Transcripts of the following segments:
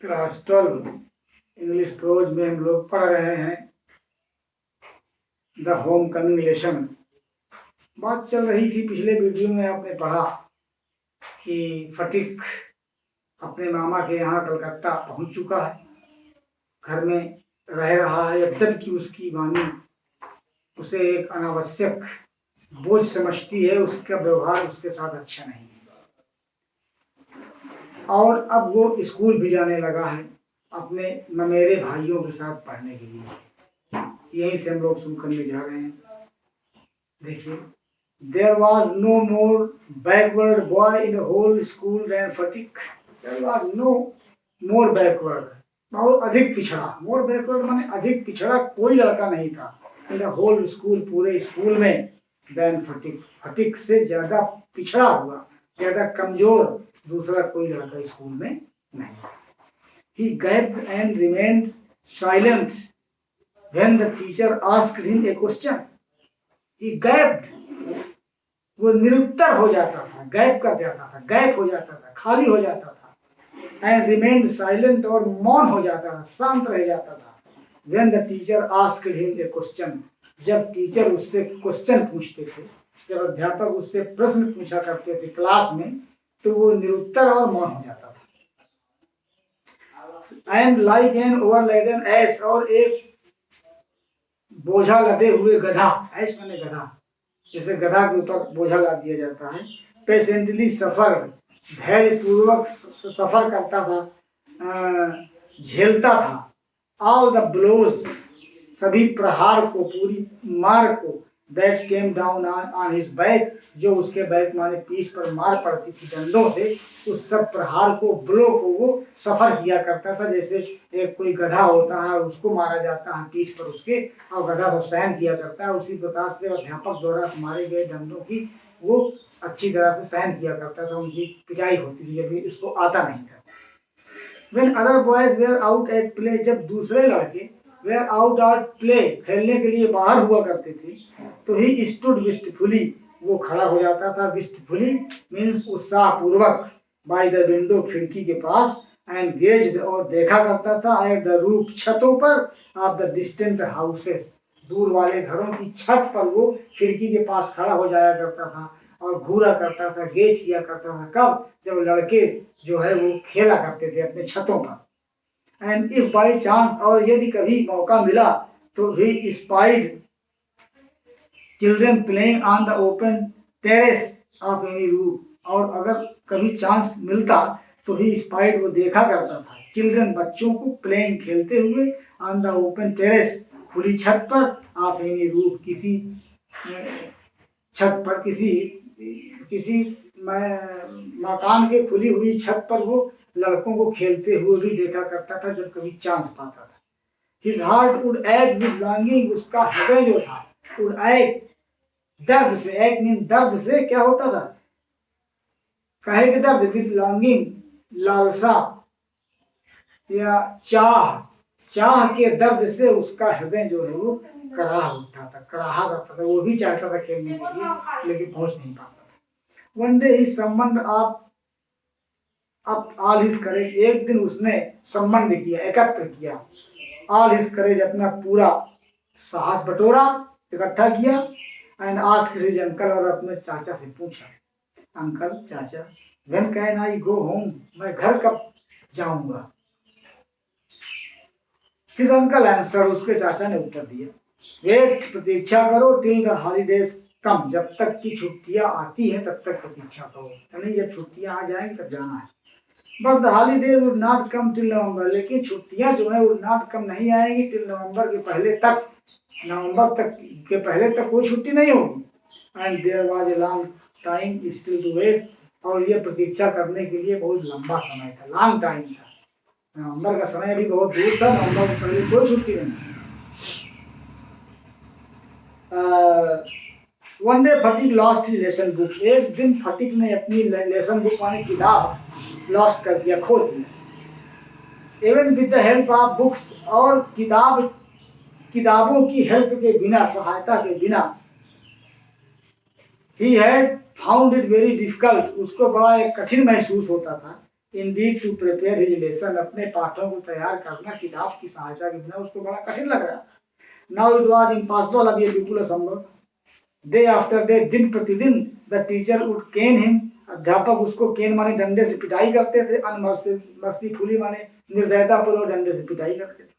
Class 12 English pros में हम लोग पढ़ रहे हैं द होम कमिंग लेसन। बात चल रही थी पिछले वीडियो में, आपने पढ़ा कि फटीक अपने मामा के यहाँ कलकत्ता पहुंच चुका है, घर में रह रहा है, यद्यपि उसकी मामी उसे एक अनावश्यक बोझ समझती है, उसका व्यवहार उसके साथ अच्छा नहीं है। और अब वो स्कूल भी जाने लगा है अपने ममेरे भाइयों के साथ पढ़ने के लिए। यहीं से हम लोग शुरू करने जा रहे हैं। देखिए, there was no more backward boy in the whole school than Phatik. There was no more backward, बहुत अधिक पिछड़ा। मोर बैकवर्ड माने अधिक पिछड़ा कोई लड़का नहीं था इन द होल स्कूल, पूरे स्कूल में, देन फटीक, फटीक से ज्यादा पिछड़ा हुआ, ज्यादा कमजोर दूसरा कोई लड़का स्कूल में नहीं। He gaped and remained silent when the teacher asked him a question. He gaped, वो निरुत्तर हो जाता था, गैप कर जाता था, गैप हो जाता था, खाली हो जाता था। And remained silent, और मौन हो जाता था, शांत रह जाता था। When the teacher asked him a question, जब टीचर उससे क्वेश्चन पूछते थे, जब अध्यापक उससे प्रश्न पूछा करते थे क्लास में, तो वो निरुत्तर और मौन हो जाता था। एंड लाइक एन ओवरलेडन एस, और एक बोझा लदे हुए गधा, ऐस माने गधा, जैसे गधा के ऊपर बोझा लाद दिया जाता है। पेशेंटली सफर, धैर्य पूर्वक सफर करता था, झेलता था। ऑल द ब्लोज, सभी प्रहार को, पूरी मार को, that came down on his back, जो उसके बैक माने पीठ पर मार पड़ती थी डंडों से, उस सब प्रहार को, ब्लो को वो सफर किया करता था। जैसे एक कोई गधा होता है, उसको मारा जाता है पीठ पर उसके, और गधा सब सहन किया करता है, उसी प्रकार से अध्यापक द्वारा मारे गए डंडों की वो अच्छी तरह से सहन किया करता था। उनकी पिटाई होती थी जब भी उसको आता नहीं था। When other boys were out at play, जब दूसरे लड़के were out at play, खेलने के लिए बाहर हुआ करते थे, तो he stood wistfully, वो खड़ा हो जाता था। wistfully means उत्साहपूर्वक, by the window, खिड़की के पास, and gazed, और देखा करता था, at the roof, छतों पर, of the distant houses, दूर वाले घरों की छत पर वो खिड़की के पास खड़ा हो जाया करता था और घूरा करता था, गेज किया करता था। कब? जब लड़के जो है वो खेला करते थे अपने छतों पर। एंड इफ बाई चांस, और यदि कभी मौका मिला, तो he spied children playing on the open terrace of any roof, और अगर कभी चांस मिलता तो ही स्पाइड, वो देखा करता था, चिल्ड्रन बच्चों को, प्लेइंग खेलते हुए, ऑन द ओपन टेरेस खुली छत पर, ऑफ एनी रूफ किसी छत पर, किसी मकान के खुली हुई छत पर वो लड़कों को खेलते हुए भी देखा करता था जब कभी चांस पाता था। His heart would ache with longing, उसका हृदय जो था would ache, दर्द से, एक मीन दर्द से, क्या होता था, काहे के दर्द, with longing, लालसा या चाह के दर्द से उसका हृदय जो है वो कराह उठता था, कराहा करता था। वो भी चाहता था खेलने के लिए, लेकिन पहुंच नहीं पाता था। वन डे ही सम्मन्ड अप ऑल हिज करेज, एक दिन उसने सम्मन्ड किया, एकत्र किया, ऑल हिज करेज, अपना पूरा साहस बटोरा, इकट्ठा किया। एंड आस्क्ड हिज अंकल, और अपने चाचा से पूछा, अंकल, चाचा, when can I go home, मैं घर कब जाऊंगा। हिज अंकल आंसर, उसके चाचा ने उत्तर दिया, वेट, प्रतीक्षा करो, टिल द हॉलीडेज कम, जब तक की छुट्टियां आती है तब तक प्रतीक्षा करो, यानी जब छुट्टियां आ जाएंगी तब जाना है। But the holidays would not come till नवंबर, लेकिन छुट्टियां जो है वुड नॉट कम, नहीं आएंगी, टिल नवंबर के पहले तक, नवंबर तक के पहले तक कोई छुट्टी नहीं होगी। And there was a long time still to wait, और ये प्रतीक्षा करने के लिए बहुत लंबा समय था, लॉन्ग टाइम था, नवंबर का समय भी बहुत दूर था, नवंबर के पहले कोई छुट्टी नहीं थी। One day fatigue lost his lesson book, एक दिन फटीक ने अपनी लेसन बुक माने किताब लॉस्ट कर दिया, खो दिया। Even with the help of books, और किताबों की हेल्प के बिना, सहायता के बिना, he had found it very difficult, उसको बड़ा एक कठिन महसूस होता था, indeed to prepare his lesson, अपने पाठों को तैयार करना किताब की सहायता के बिना उसको बड़ा कठिन लग रहा। Now it was impossible, अब ये बिल्कुल असंभव। Day after day, दिन प्रतिदिन the teacher would cane him, अध्यापक उसको केन माने डंडे से पिटाई करते थे, अनमर्सीफुली माने निर्दयता पूर्वक डंडे से पिटाई करते थे।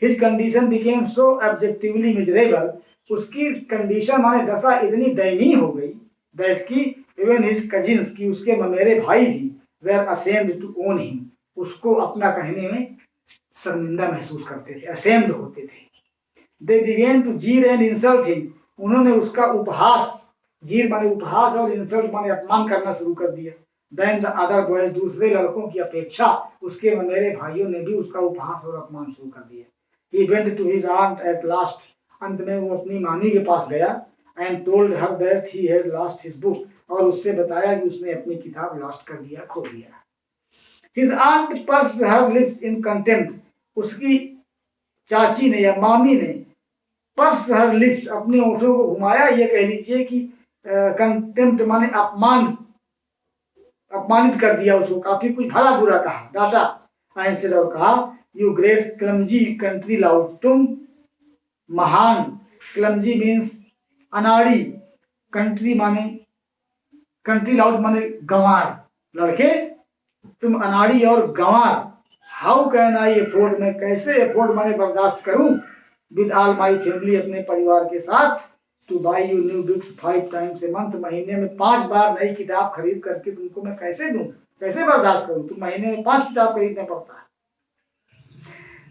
His condition became so objectively miserable, उसकी कंडीशन माने दशा इतनी दयनीय हो गई, that कि even his cousins, कि उसके ममेरे भाई भी were ashamed to own him, उसको अपना कहने में शर्मिंदा महसूस करते थे, ashamed होते थे। They began to jeer and insult him, उन्होंने उसका उपहास, जीर माने उपहास और इंसल्ट माने अपमान करना शुरू कर दिया। Then the other boys, दूसरे लड़कों की अपेक्षा उसके ममेरे भाइयों ने भी उसका उपहास और अपमान शुरू कर दिया। He went to his aunt at last, अंत में वो अपनी मामी के पास गया, and told her that he had lost his book, और उससे बताया कि उसने अपनी किताब लॉस्ट कर दिया, खो दिया। His aunt pursed her lips in contempt, उसकी चाची ने या मामी ने पर्स हर लिप्स, अपने होठों को घुमाया, ये कह लीजिए कि कंटेम्प्ट माने अपमानित कर दिया उसको, काफी कुछ भला बुरा कहा, डांटा। आंसर और कहा, you great clumsy country loud, तुम महान, क्लमजी मीन्स अनाड़ी, कंट्री लाउड माने गंवार, लड़के तुम अनाड़ी और गंवार। हाउ कैन आई अफोर्ड, मैं कैसे अफोर्ड माने बर्दाश्त करूं, विद ऑल माई फैमिली, अपने परिवार के साथ, two by you new books 5 times a month, महीने में 5 बार नई किताब खरीद करके तुमको मैं कैसे दूं, कैसे बर्दाश्त करूं, तुम महीने में 5 किताब खरीदना पड़ता है।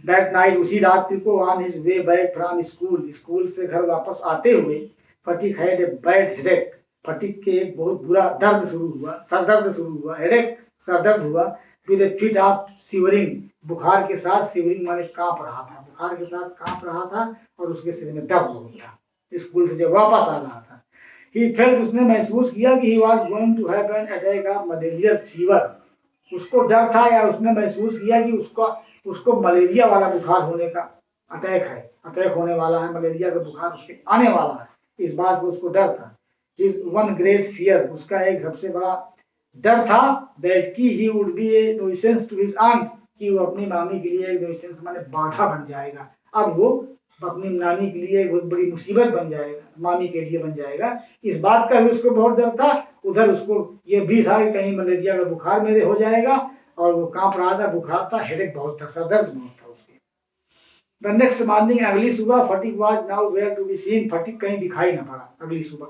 दैट नाइट, उसी रात को, on his way back from school, school से घर वापस आते हुए, fatigue had a bad headache, fatigue के एक बहुत बुरा दर्द शुरू हुआ, सरदर्द शुरू हुआ, हेडेक सरदर्द हुआ, with A fit of shivering, बुखार के साथ, शिवरिंग माने कांप रहा था, बुखार के साथ कांप रहा था और उसके सिर में दर्द बहुत था, स्कूल से जब वापस आ रहा था। He felt, उसने महसूस किया कि he was going to have an attack of malarial fever, उसको डर था या उसने महसूस किया कि उसको मलेरिया वाला बुखार होने का अटैक होने वाला है, मलेरिया का बुखार उसके आने वाला है, इस बात से उसको डर था। His one great fear, उसका एक सबसे बड़ा डर था, that कि he would be a nuisance to his aunt, कि वो अपनी मामी के लिए एक nuisance माने बाधा बन जाएगा, अब वो अपनी नानी के लिए बहुत बड़ी मुसीबत बन जाएगा, मामी के लिए बन जाएगा, इस बात का भी उसको बहुत डर था। उधर उसको ये भी था कि कहीं मलेरिया का बुखार मेरे हो जाएगा, और वो कांप रहा था, बुखार था, हेडेक बहुत था, सरदर्द बहुत था उसके। द नेक्स्ट मॉर्निंग, अगली सुबह, Phatik was nowhere to be seen, Phatik कहीं दिखाई न पड़ा अगली सुबह।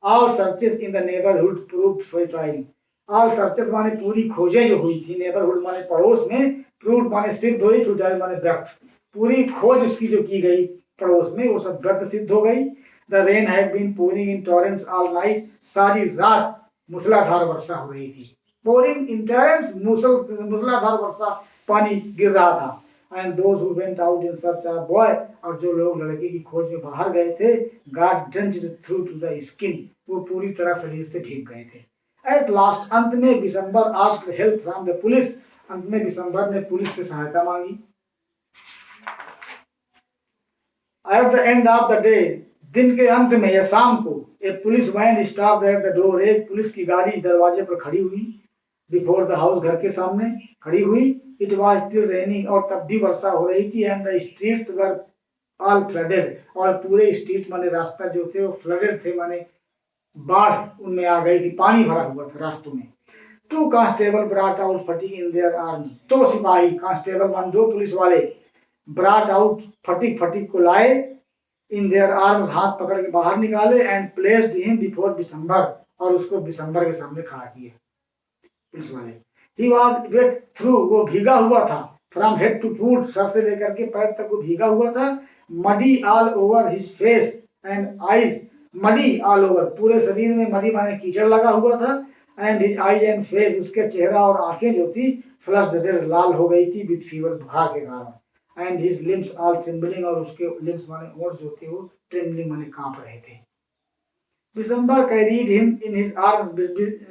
All searches in the neighbourhood proved fertile, all searches माने पूरी खोजें जो हुई थी, नेबरहुड माने पड़ोस में, प्रूव्ड माने सिद्ध हुई, फर्टाइल माने व्यर्थ, पूरी खोज उसकी जो की गई पड़ोस में वो सब व्यर्थ सिद्ध हो गई। The rain had been pouring in torrents all night, सारी रात मूसलाधार वर्षा हो रही थी, पोरिंग इन टॉरेंट्स, मूसलाधार वर्षा, पानी गिर रहा था। And those who went out in search of boy, और जो लोग लड़के की खोज में बाहर गए थे, got drenched through to the skin, वो पूरी तरह शरीर से भीग गए थे। एट लास्ट, अंत में, Bishambar asked help from the police, अंत में बिशंबर ने पुलिस से सहायता मांगी। At the end of the day, दिन के अंत में या शाम को, a police van stopped at the door, एक पुलिस की गाड़ी दरवाजे पर खड़ी हुई, बिफोर द हाउस, घर के सामने खड़ी हुई। इट वाज स्टिल रेनिंग, और तब भी वर्षा हो रही थी। And the streets were all flooded, और पूरे स्ट्रीट माने रास्ता जो थे वो फ्लडेड थे, माने बाढ़ उनमें आ गई थी, पानी भरा हुआ था रास्तों में। Two constables brought out Phatik in their arms, दो सिपाही, कांस्टेबल मान दो पुलिस वाले, ब्रॉट आउट फटीक को लाए, इन देयर आर्म्स, हाथ पकड़ के बाहर निकाले, and placed him before Bishambar, और उसको बिशंबर के सामने खड़ा किए पुलिस वाले। ही वाज वेट थ्रू, वो भीगा हुआ था, फ्रॉम हेड टू फुट, सर से लेकर के पैर तक वो भीगा हुआ था। Muddy all over his face and eyes, muddy all over, पूरे शरीर में मडी माने कीचड़ लगा हुआ था। And his eyes and face, उसके चेहरा और आंखें जो थी, फ्लश्ड रेड, लाल हो गई थी, विद फीवर, बुखार के कारण। And his limbs all trembling, और उसके लिम्स माने ओठ जो थे वो ट्रेम्बलिंग माने कांप रहे थे। Bishambar carried him in his arms,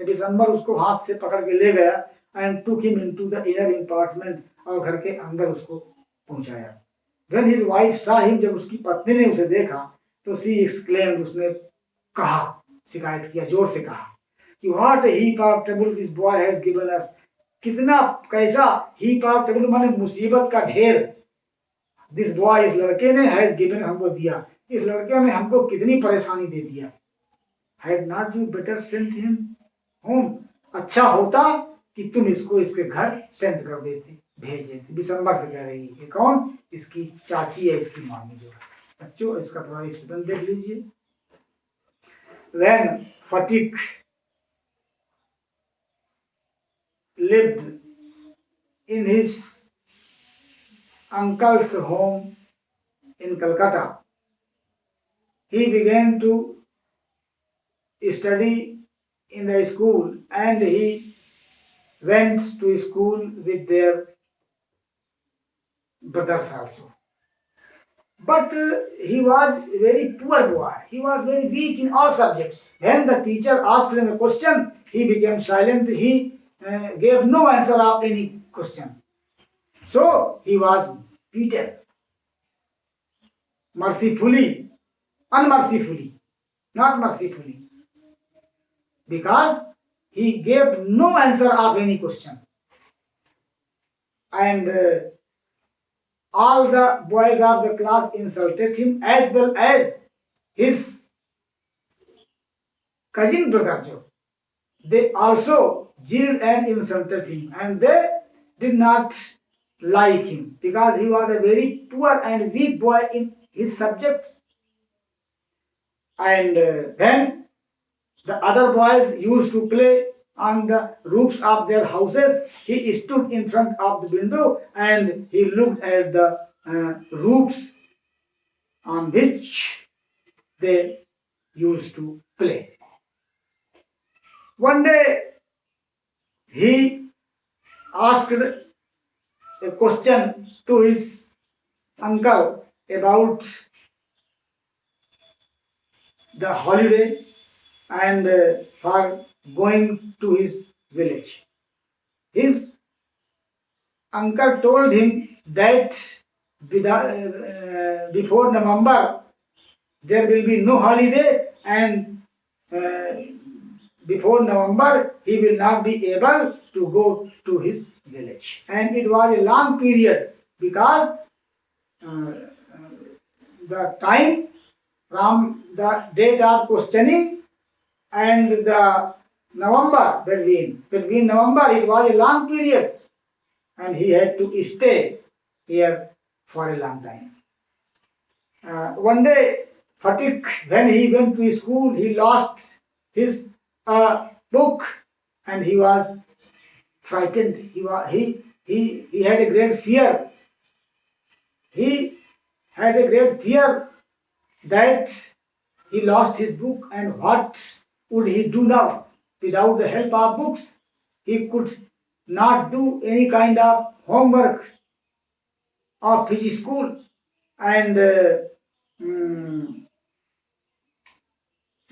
Bishambar उसको हाथ से पकड़ के ले गया। And took him into the inner apartment, और घर के अंदर उसको पहुंचाया। When his wife saw him, जब उसकी पत्नी ने उसे देखा तो शी एक्सक्लेम्ड, उसने कहा, शिकायत किया, जोर से कहा कि what A heap of trouble this boy has given us, कितना कैसा हीप ऑफ ट्रबल माने मुसीबत का ढेर। दिस बॉय, इस लड़के ने, हैज गिवन हमको दिया, इस लड़के ने हमको कितनी परेशानी दे दिया। Had not you better sent him home, अच्छा होता कि तुम इसको इसके घर सेंड कर देते, भेज देते। दिसंबर से कह रही है। कौन? इसकी चाची है, इसकी मामी जो है। बच्चों इसका थोड़ा एक्सप्लेन देख लीजिए। When Fatik lived in his uncle's home in Calcutta, he began to study in the school, and he went to school with their brothers also. But he was a very poor boy. He was very weak in all subjects. When the teacher asked him a question, he became silent. He gave no answer of any question. So he was beaten mercifully, unmercifully, not mercifully, because he gave no answer of any question. And all the boys of the class insulted him, as well as his cousin brother Joe. They also jeered and insulted him, and they did not like him because he was a very poor and weak boy in his subjects. And when the other boys used to play on the roofs of their houses, he stood in front of the window and he looked at the roofs on which they used to play. One day he asked a question to his uncle about the holiday and for going to his village. His uncle told him that before November there will be no holiday, and before November he will not be able to go to his village. And it was a long period because the time from the date of questioning and the November, between November, it was a long period, and he had to stay here for a long time. One day, Fatik, when he went to school, he lost his book, and he was frightened. He had a great fear. He had a great fear that he lost his book, and what would he do now? Without the help of books, he could not do any kind of homework of his school. And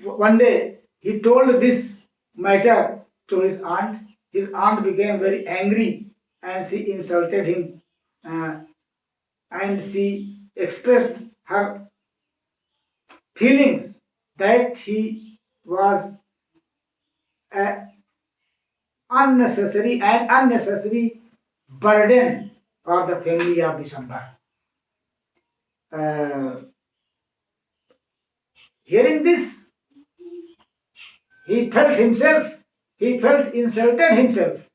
one day he told this matter to his aunt. His aunt became very angry and she insulted him, and she expressed her feelings that he was an unnecessary burden for the family of December. Hearing this, he felt insulted himself,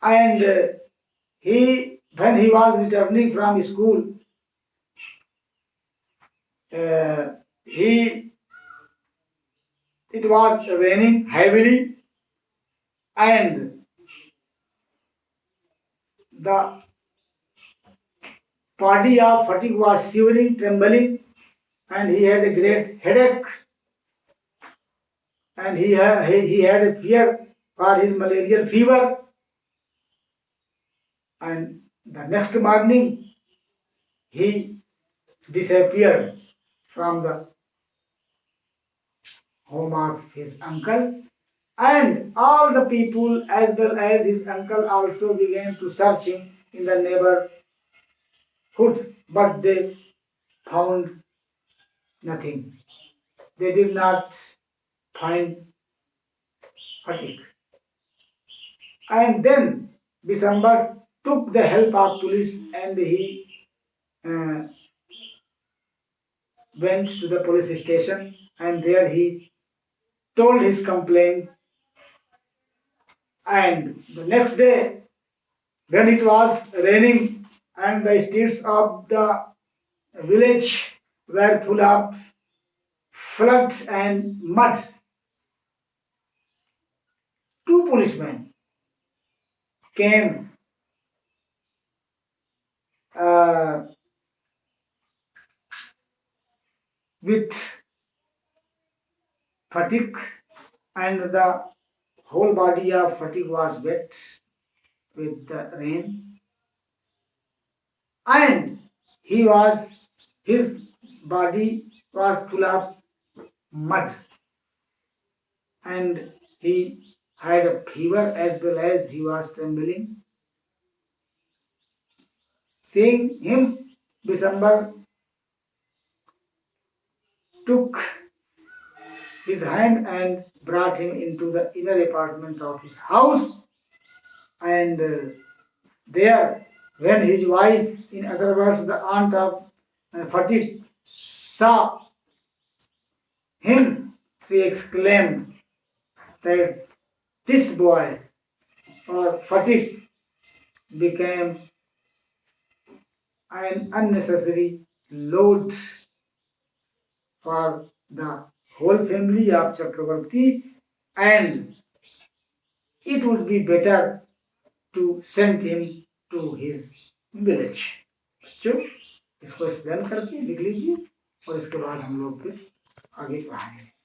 and when he was returning from school, it was raining heavily, and the body of Fatik was shivering, trembling, and he had a great headache, and he had a fear for his malarial fever. And the next morning he disappeared from the home of his uncle, and all the people as well as his uncle also began to search him in the neighborhood, but they found nothing. They did not find Fatick. And then Bisambar took the help of police and he went to the police station, and there he told his complaint. And the next day, when it was raining and the streets of the village were full of floods and mud, two policemen came with Fatick, and the whole body of Fatick was wet with the rain, and his body was full of mud, and he had a fever as well as he was trembling. Seeing him, Bisambar took his hand and brought him into the inner apartment of his house, and there, when his wife, in other words the aunt of Fatick, saw him, she exclaimed that this boy or Fatick became an unnecessary load for the whole family of Chakravarti, and it would be better to send him to his village. बच्चों, इसको explain करके लिख लीजिए और इसके बाद हम लोग फिर आगे पढ़ाएंगे.